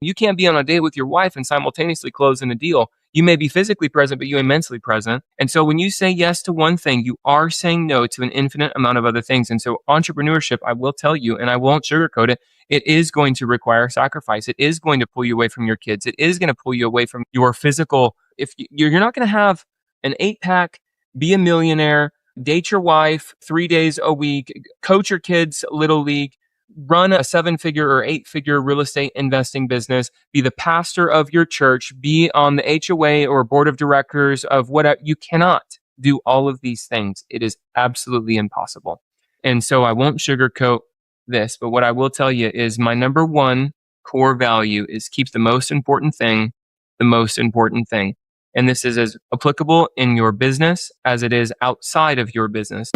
You can't be on a date with your wife and simultaneously closing a deal. You may be physically present, but you're mentally present. And so when you say yes to one thing, you are saying no to an infinite amount of other things. And so entrepreneurship, I will tell you, and I won't sugarcoat it, it is going to require sacrifice. It is going to pull you away from your kids. It is going to pull you away from your physical. If you're not going to have an 8-pack, be a millionaire, date your wife 3 days a week, coach your kids little league, run a 7-figure or 8-figure real estate investing business, be the pastor of your church, be on the HOA or board of directors of whatever. You cannot do all of these things. It is absolutely impossible. And so I won't sugarcoat this, but what I will tell you is my number one core value is keep the most important thing the most important thing. And this is as applicable in your business as it is outside of your business.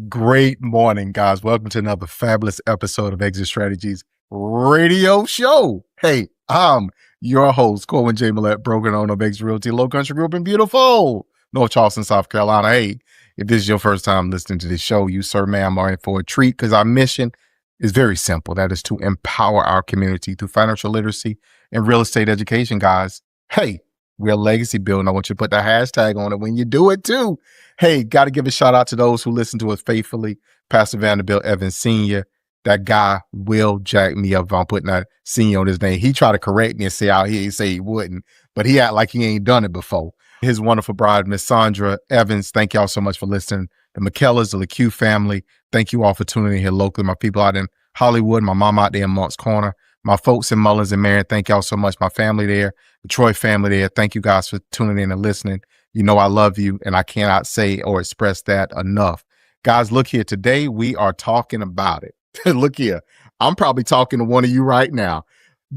Great morning, guys. Welcome to another fabulous episode of Exit Strategies Radio Show. Hey, I'm your host, Corwin J. Millett, broker owner of Exit Realty, Low Country Group in beautiful North Charleston, South Carolina. Hey, if this is your first time listening to this show, you, sir, ma'am, are in for a treat because our mission is very simple. That is to empower our community through financial literacy and real estate education, guys. Hey, we're a legacy building. I want you to put the hashtag on it when you do it too. Hey, got to give a shout out to those who listen to us faithfully. Pastor Vanderbilt Evans Sr., that guy will jack me up if I'm putting that senior on his name. He tried to correct me and say out here, he say he wouldn't, but he act like he ain't done it before. His wonderful bride, Miss Sandra Evans, thank y'all so much for listening. The McKellers, the LeCue family, thank you all for tuning in here locally. My people out in Hollywood, my mom out there in Moncks Corner, my folks in Mullins and Marion, thank y'all so much. My family there, the Troy family there, thank you guys for tuning in and listening. You know I love you, and I cannot say or express that enough. Guys, look here. Today, we are talking about it. Look here. I'm probably talking to one of you right now.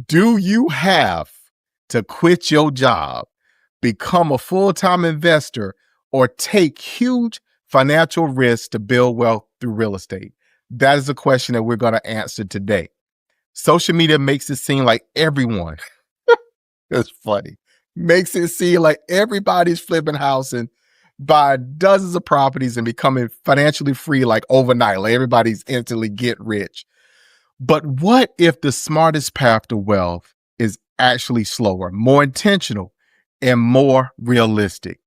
Do you have to quit your job, become a full-time investor, or take huge financial risks to build wealth through real estate? That is the question that we're going to answer today. Social media makes it seem like everyone, it's funny, makes it seem like everybody's flipping housing, buying dozens of properties and becoming financially free like overnight. Like everybody's instantly get rich. But what if the smartest path to wealth is actually slower, more intentional, and more realistic?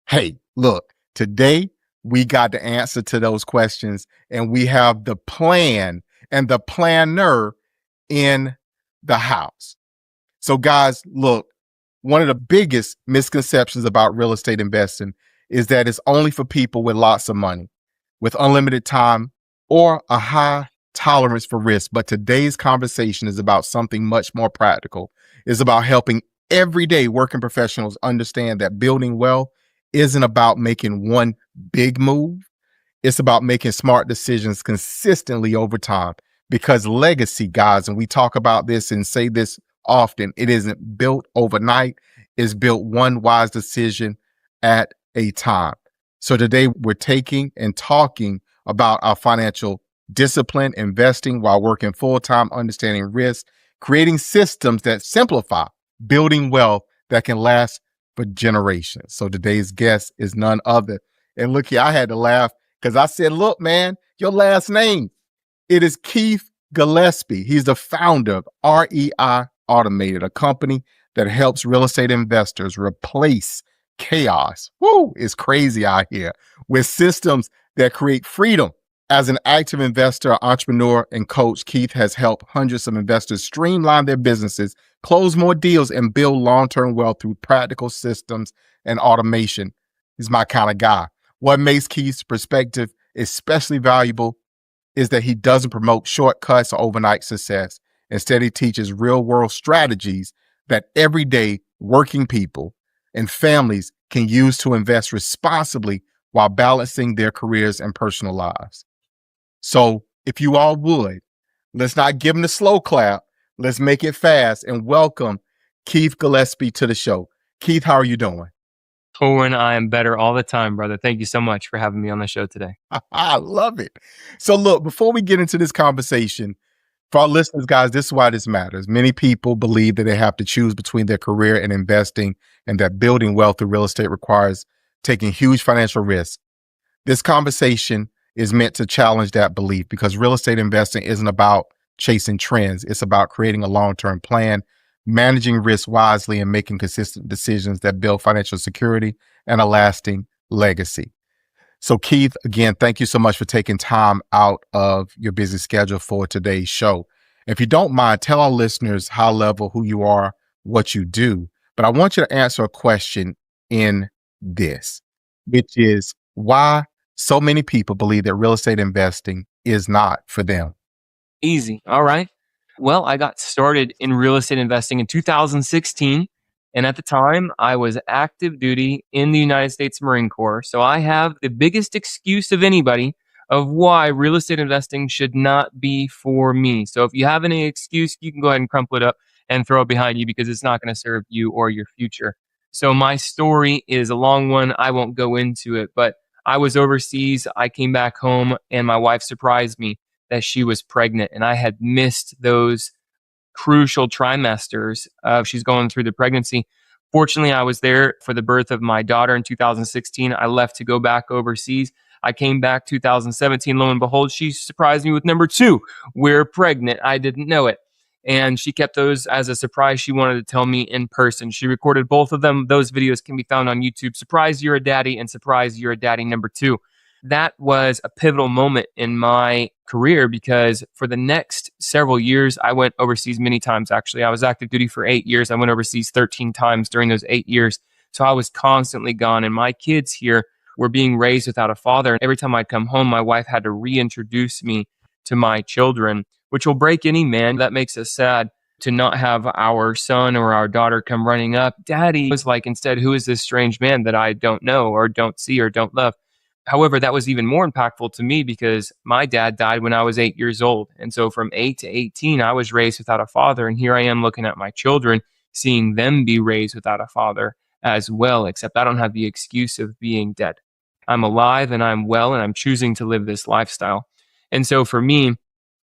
Hey, look, today we got the answer to those questions, and we have the plan and the planner in the house. So guys, look, one of the biggest misconceptions about real estate investing is that it's only for people with lots of money, with unlimited time, or a high tolerance for risk. But today's conversation is about something much more practical. It's about helping everyday working professionals understand that building wealth isn't about making one big move. It's about making smart decisions consistently over time. Because legacy, guys, and we talk about this and say this often, it isn't built overnight. It's built one wise decision at a time. So today we're taking and talking about our financial discipline, investing while working full-time, understanding risk, creating systems that simplify, building wealth that can last for generations. So today's guest is none other. And look here, I had to laugh because I said, look, man, your last name. It is Keith Gillispie. He's the founder of REI Automated, a company that helps real estate investors replace chaos. Woo, it's crazy out here with systems that create freedom. As an active investor, entrepreneur, and coach, Keith has helped hundreds of investors streamline their businesses, close more deals, and build long-term wealth through practical systems and automation. He's my kind of guy. What makes Keith's perspective especially valuable is that he doesn't promote shortcuts or overnight success. Instead, he teaches real-world strategies that everyday working people and families can use to invest responsibly while balancing their careers and personal lives. So if you all would, let's not give him the slow clap. Let's make it fast and welcome Keith Gillispie to the show. Keith, how are you doing? Corwin, I am better all the time, brother. Thank you so much for having me on the show today. I love it. So look, before we get into this conversation, For our listeners, guys, this is why this matters. Many people believe that they have to choose between their career and investing, and that building wealth through real estate requires taking huge financial risks. This conversation is meant to challenge that belief, because real estate investing isn't about chasing trends. It's about creating a long-term plan, managing risk wisely, and making consistent decisions that build financial security and a lasting legacy. So Keith, again, thank you so much for taking time out of your busy schedule for today's show. If you don't mind, tell our listeners high level who you are, what you do, but I want you to answer a question in this, which is why so many people believe that real estate investing is not for them. Easy. All right. Well, I got started in real estate investing in 2016. And at the time, I was active duty in the United States Marine Corps. So I have the biggest excuse of anybody of why real estate investing should not be for me. So if you have any excuse, you can go ahead and crumple it up and throw it behind you, because it's not going to serve you or your future. So my story is a long one. I won't go into it, but I was overseas. I came back home and my wife surprised me that she was pregnant, and I had missed those crucial trimesters of she's going through the pregnancy. Fortunately, I was there for the birth of my daughter in 2016. I left to go back overseas. I came back 2017. Lo and behold, she surprised me with number 2. We're pregnant. I didn't know it. And she kept those as a surprise. She wanted to tell me in person. She recorded both of them. Those videos can be found on YouTube. Surprise, you're a daddy, and surprise, you're a daddy number 2. That was a pivotal moment in my career, because for the next several years, I went overseas many times. Actually, I was active duty for 8 years. I went overseas 13 times during those 8 years. So I was constantly gone, and my kids here were being raised without a father. And every time I'd come home, my wife had to reintroduce me to my children, which will break any man. That makes us sad to not have our son or our daughter come running up. Daddy was like, instead, who is this strange man that I don't know or don't see or don't love? However, that was even more impactful to me because my dad died when I was 8 years old. And so from 8 to 18, I was raised without a father. And here I am looking at my children, seeing them be raised without a father as well, except I don't have the excuse of being dead. I'm alive and I'm well, and I'm choosing to live this lifestyle. And so for me,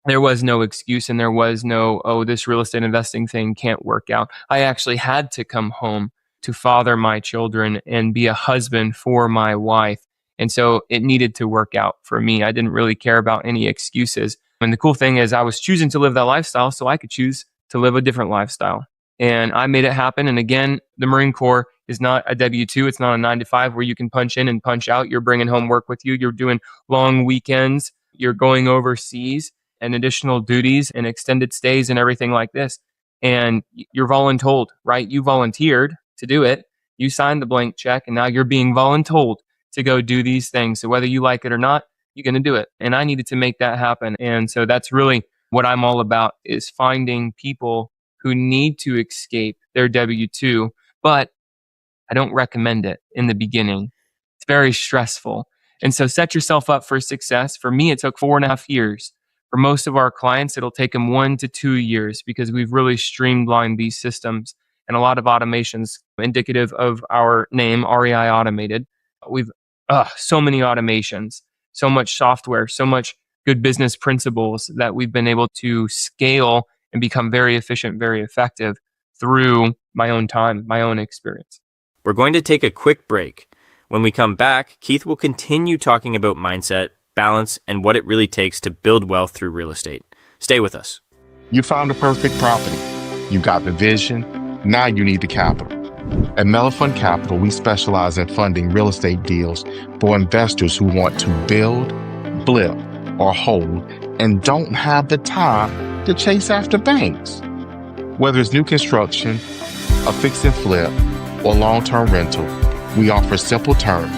there was no excuse, and there was no, oh, this real estate investing thing can't work out. I actually had to come home to father my children and be a husband for my wife. And so it needed to work out for me. I didn't really care about any excuses. And the cool thing is I was choosing to live that lifestyle, so I could choose to live a different lifestyle. And I made it happen. And again, the Marine Corps is not a W-2. It's not a 9 to 5 where you can punch in and punch out. You're bringing home work with you. You're doing long weekends. You're going overseas and additional duties and extended stays and everything like this. And you're voluntold, right? You volunteered to do it. You signed the blank check, and now you're being voluntold to go do these things. So whether you like it or not, you're going to do it. And I needed to make that happen. And so that's really what I'm all about, is finding people who need to escape their W-2, but I don't recommend it in the beginning. It's very stressful. And so set yourself up for success. For me, it took 4.5 years. For most of our clients, it'll take them 1 to 2 years, because we've really streamlined these systems and a lot of automations indicative of our name, REI Automated. We've so many automations, so much software, so much good business principles that we've been able to scale and become very efficient, very effective through my own time, my own experience. We're going to take a quick break. When we come back, Keith will continue talking about mindset, balance, and what it really takes to build wealth through real estate. Stay with us. You found the perfect property. You got the vision. Now you need the capital. At Mellifund Capital, we specialize in funding real estate deals for investors who want to build, flip, or hold and don't have the time to chase after banks. Whether it's new construction, a fix and flip, or long-term rental, we offer simple terms,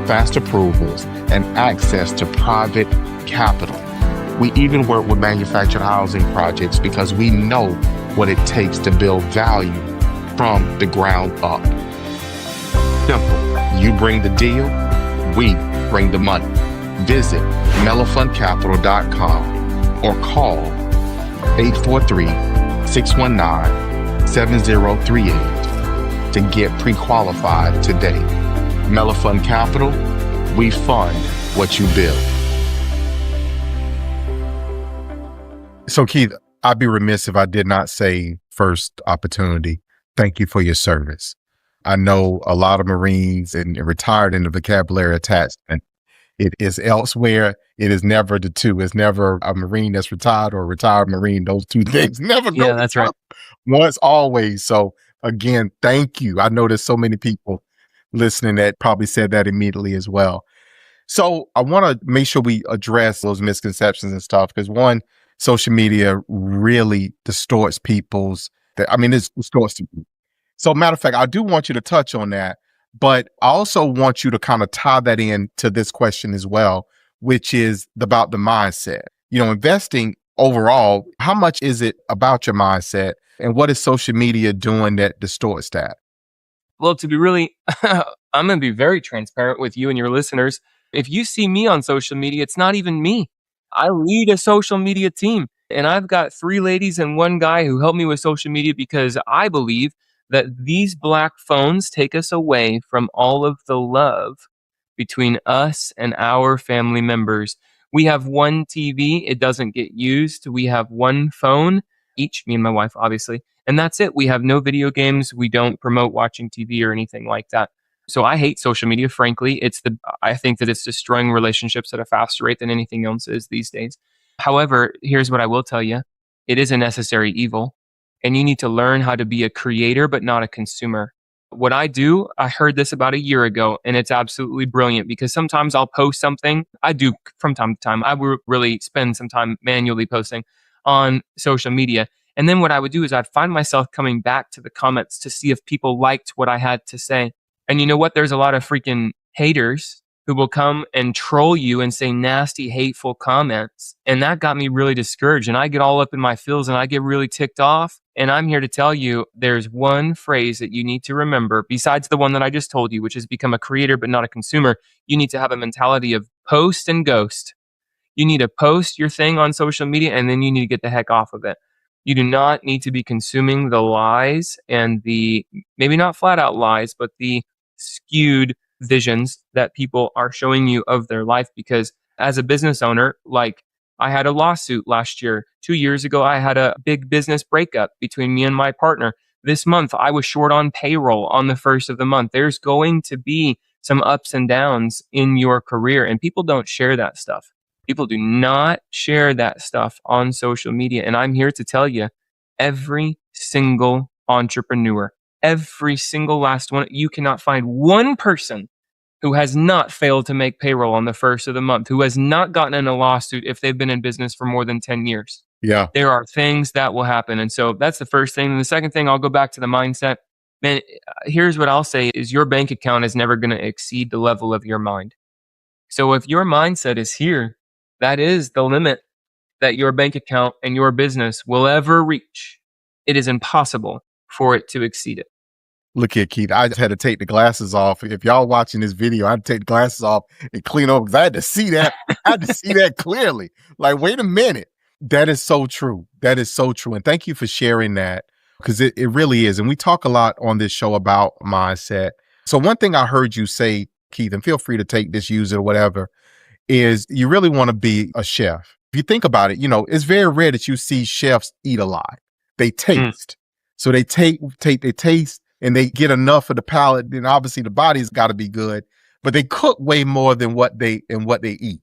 fast approvals, and access to private capital. We even work with manufactured housing projects because we know what it takes to build value from the ground up. Simple. You bring the deal, we bring the money. Visit mellifundcapital.com or call 843-619-7038 to get pre-qualified today. Mellifund Capital, we fund what you build. So Keith, I'd be remiss if I did not say first opportunity. Thank you for your service. I know a lot of Marines and retired in the vocabulary attachment. It is elsewhere. It is never the two. It's never a Marine that's retired or a retired Marine. Those two things never go Yeah, that's right. once, always. So again, thank you. I know there's so many people listening that probably said that immediately as well. So I want to make sure we address those misconceptions and stuff because one, social media really distorts it distorts people. So matter of fact, I do want you to touch on that, but I also want you to kind of tie that in to this question as well, which is about the mindset. Investing overall, how much is it about your mindset and what is social media doing that distorts that? Well, to be really, I'm going to be very transparent with you and your listeners. If you see me on social media, it's not even me. I lead a social media team and I've got 3 ladies and 1 guy who help me with social media because I believe that these black phones take us away from all of the love between us and our family members. We have 1 TV. It doesn't get used. We have 1 phone, each, me and my wife, obviously. And that's it. We have no video games. We don't promote watching TV or anything like that. So I hate social media, frankly. I think that it's destroying relationships at a faster rate than anything else is these days. However, here's what I will tell you. It is a necessary evil. And you need to learn how to be a creator, but not a consumer. What I do, I heard this about a year ago, and it's absolutely brilliant because sometimes I'll post something. I do from time to time. I will really spend some time manually posting on social media. And then what I would do is I'd find myself coming back to the comments to see if people liked what I had to say. And you know what? There's a lot of freaking haters who will come and troll you and say nasty, hateful comments. And that got me really discouraged. And I get all up in my feels and I get really ticked off. And I'm here to tell you there's one phrase that you need to remember besides the one that I just told you, which is become a creator, but not a consumer. You need to have a mentality of post and ghost. You need to post your thing on social media and then you need to get the heck off of it. You do not need to be consuming the lies and the, maybe not flat out lies, but the skewed visions that people are showing you of their life. Because as a business owner, like I had a lawsuit last year. 2 years ago, I had a big business breakup between me and my partner. This month, I was short on payroll on the first of the month. There's going to be some ups and downs in your career, and people don't share that stuff. People do not share that stuff on social media. And I'm here to tell you, every single entrepreneur, every single last one, you cannot find one person who has not failed to make payroll on the first of the month, who has not gotten in a lawsuit if they've been in business for more than 10 years. Yeah. There are things that will happen. And so that's the first thing. And the second thing, I'll go back to the mindset. Man, here's what I'll say is your bank account is never going to exceed the level of your mind. So if your mindset is here, that is the limit that your bank account and your business will ever reach. It is impossible for it to exceed it. Look here, Keith, I just had to take the glasses off. If y'all watching this video, I had to take the glasses off and clean over because I had to see that. I had to see that clearly. Like, wait a minute. That is so true. That is so true. And thank you for sharing that because it really is. And we talk a lot on this show about mindset. So one thing I heard you say, Keith, and feel free to take this, use it or whatever, is you really want to be a chef. If you think about it, it's very rare that you see chefs eat a lot. They taste. So they they taste and they get enough of the palate. Then obviously the body's got to be good, but they cook way more than what they eat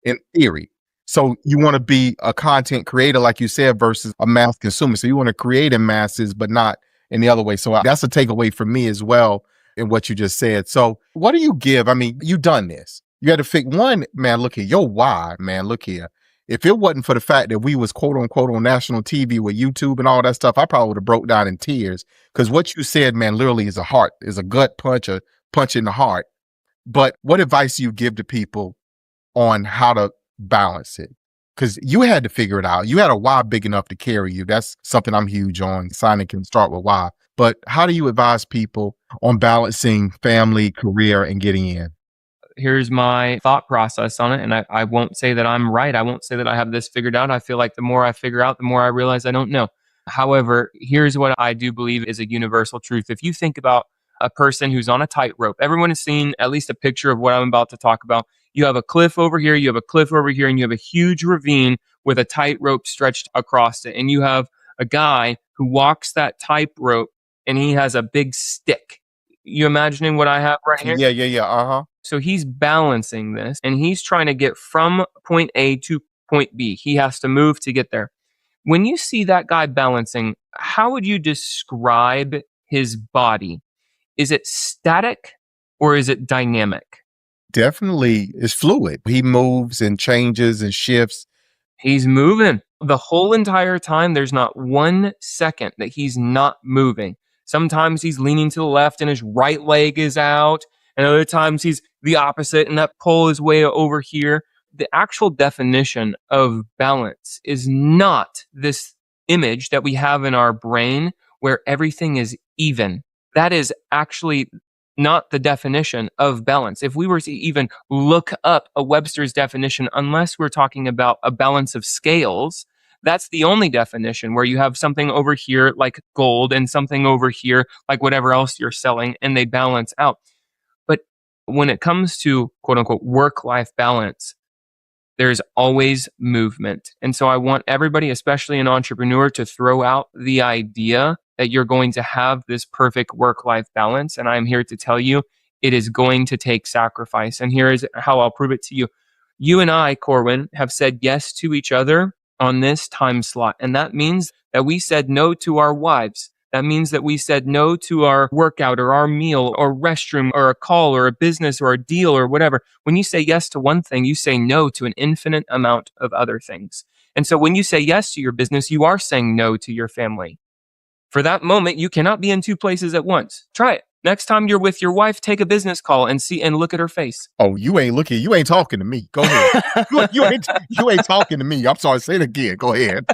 in theory. So you want to be a content creator, like you said, versus a mass consumer. So you want to create in masses, but not in the other way. So that's a takeaway for me as well in what you just said. So what do you give? I mean, you've done this. You had to figure one, man, look here, your why, man, look here. If it wasn't for the fact that we was quote unquote on national TV with YouTube and all that stuff, I probably would have broke down in tears. Because what you said, man, literally is a gut punch, a punch in the heart. But what advice do you give to people on how to balance it? Because you had to figure it out. You had a why big enough to carry you. That's something I'm huge on. Signing can start with why. But how do you advise people on balancing family, career, and getting in? Here's my thought process on it. And I won't say that I'm right. I won't say that I have this figured out. I feel like the more I figure out, the more I realize I don't know. However, here's what I do believe is a universal truth. If you think about a person who's on a tightrope, everyone has seen at least a picture of what I'm about to talk about. You have a cliff over here, you have a cliff over here, and you have a huge ravine with a tightrope stretched across it. And you have a guy who walks that tightrope and he has a big stick. You imagining what I have right here? Yeah. Uh-huh. So he's balancing this and he's trying to get from point A to point B. He has to move to get there. When you see that guy balancing, how would you describe his body? Is it static or is it dynamic? Definitely is fluid. He moves and changes and shifts. He's moving the whole entire time. There's not 1 second that he's not moving. Sometimes he's leaning to the left and his right leg is out. And other times he's the opposite and that pole is way over here. The actual definition of balance is not this image that we have in our brain where everything is even. That is actually not the definition of balance. If we were to even look up a Webster's definition, unless we're talking about a balance of scales, that's the only definition where you have something over here like gold and something over here like whatever else you're selling and they balance out. But when it comes to quote unquote work-life balance, there's always movement. And so I want everybody, especially an entrepreneur, to throw out the idea that you're going to have this perfect work-life balance. And I'm here to tell you, it is going to take sacrifice. And here is how I'll prove it to you. You and I, Corwin, have said yes to each other on this time slot. And that means that we said no to our wives. That means that we said no to our workout or our meal or restroom or a call or a business or a deal or whatever. When you say yes to one thing, you say no to an infinite amount of other things. And so when you say yes to your business, you are saying no to your family. For that moment, you cannot be in two places at once. Try it. Next time you're with your wife, take a business call and look at her face. Oh, you ain't talking to me. Go ahead. you ain't talking to me. I'm sorry, say it again. Go ahead.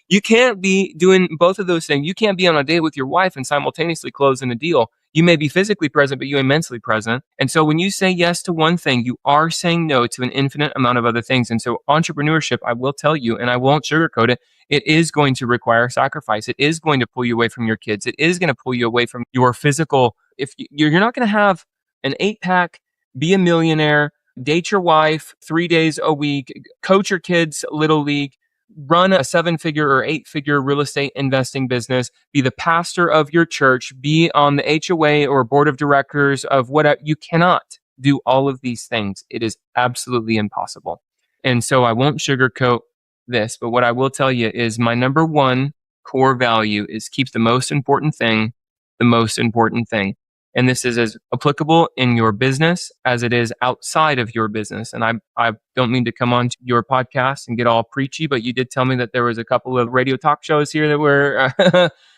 You can't be doing both of those things. You can't be on a date with your wife and simultaneously closing a deal. You may be physically present, but you immensely present. And so when you say yes to one thing, you are saying no to an infinite amount of other things. And so entrepreneurship, I will tell you, and I won't sugarcoat it, it is going to require sacrifice. It is going to pull you away from your kids. It is going to pull you away from your physical. If you're not going to have an 8-pack, be a millionaire, date your wife 3 days a week, coach your kids little league, run a 7-figure or 8-figure real estate investing business, be the pastor of your church, be on the HOA or board of directors of whatever. You cannot do all of these things. It is absolutely impossible. And so I won't sugarcoat this, but what I will tell you is my number one core value is keep the most important thing the most important thing. And this is as applicable in your business as it is outside of your business. And I don't mean to come on to your podcast and get all preachy, but you did tell me that there was a couple of radio talk shows here that were,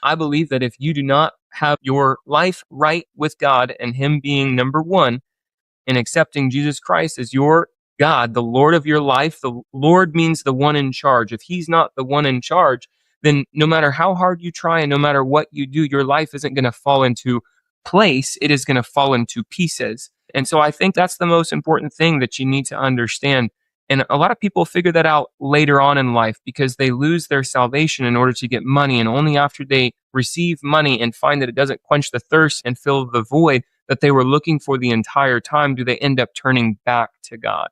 I believe that if you do not have your life right with God and Him being number one and accepting Jesus Christ as your God, the Lord of your life, the Lord means the one in charge. If He's not the one in charge, then no matter how hard you try and no matter what you do, your life isn't going to fall into place. It is going to fall into pieces. And so I think that's the most important thing that you need to understand. And a lot of people figure that out later on in life because they lose their salvation in order to get money. And only after they receive money and find that it doesn't quench the thirst and fill the void that they were looking for the entire time, do they end up turning back to God.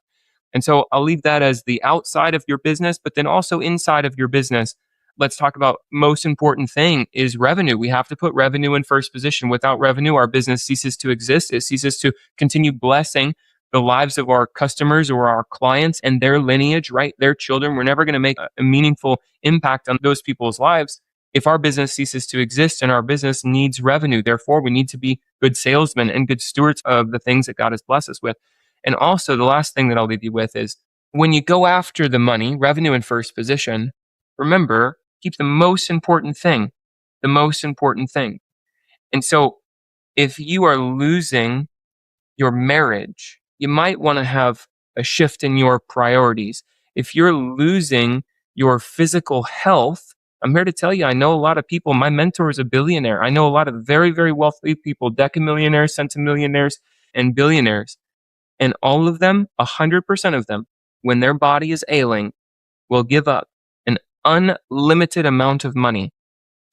And so I'll leave that as the outside of your business, but then also inside of your business. Let's talk about most important thing is revenue. We have to put revenue in first position. Without revenue, our business ceases to exist. It ceases to continue blessing the lives of our customers or our clients and their lineage, right? Their children. We're never going to make a meaningful impact on those people's lives if our business ceases to exist, and our business needs revenue. Therefore, we need to be good salesmen and good stewards of the things that God has blessed us with. And also, the last thing that I'll leave you with is when you go after the money, revenue in first position, remember, keep the most important thing, the most important thing. And so if you are losing your marriage, you might want to have a shift in your priorities. If you're losing your physical health, I'm here to tell you, I know a lot of people. My mentor is a billionaire. I know a lot of very, very wealthy people, decamillionaires, centimillionaires, and billionaires. And all of them, 100% of them, when their body is ailing, will give up an unlimited amount of money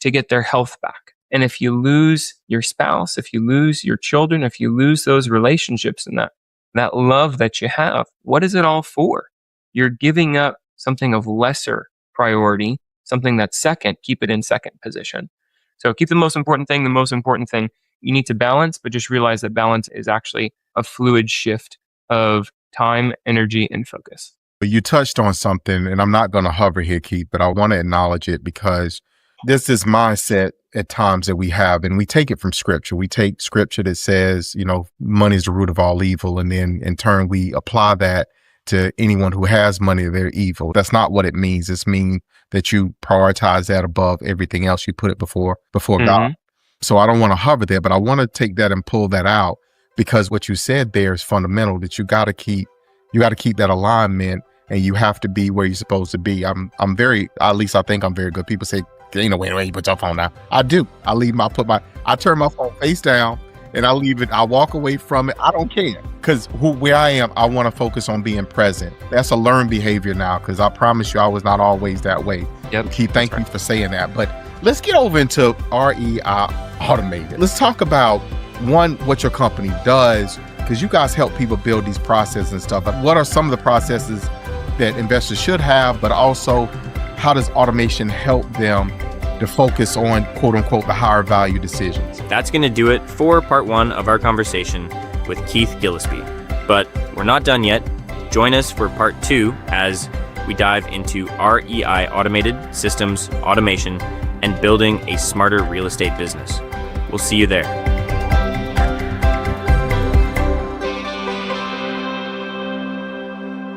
to get their health back. And if you lose your spouse, if you lose your children, if you lose those relationships and that love that you have, what is it all for? You're giving up something of lesser priority, something that's second, keep it in second position. So keep the most important thing the most important thing. You need to balance, but just realize that balance is actually a fluid shift of time, energy, and focus. You touched on something, and I'm not going to hover here, Keith, but I want to acknowledge it because this is mindset at times that we have, and we take it from scripture. We take scripture that says, money is the root of all evil. And then in turn, we apply that to anyone who has money, they're evil. That's not what it means. It means that you prioritize that above everything else. You put it before God. So I don't want to hover there, but I want to take that and pull that out, because what you said there is fundamental, that you got to keep that alignment, and you have to be where you're supposed to be. At least I think I'm very good. People say, ain't no way you put your phone down. I do. I turn my phone face down and I leave it. I walk away from it. I don't care, because where I am, I want to focus on being present. That's a learned behavior now, because I promise you I was not always that way. Yep. Keith, thank you for saying that. But let's get over into REI Automated. Let's talk about, one, what your company does, because you guys help people build these processes and stuff. But what are some of the processes that investors should have, but also how does automation help them to focus on, quote unquote, the higher value decisions? That's going to do it for part one of our conversation with Keith Gillispie. But we're not done yet. Join us for part two as we dive into REI automated systems, automation, and building a smarter real estate business. We'll see you there.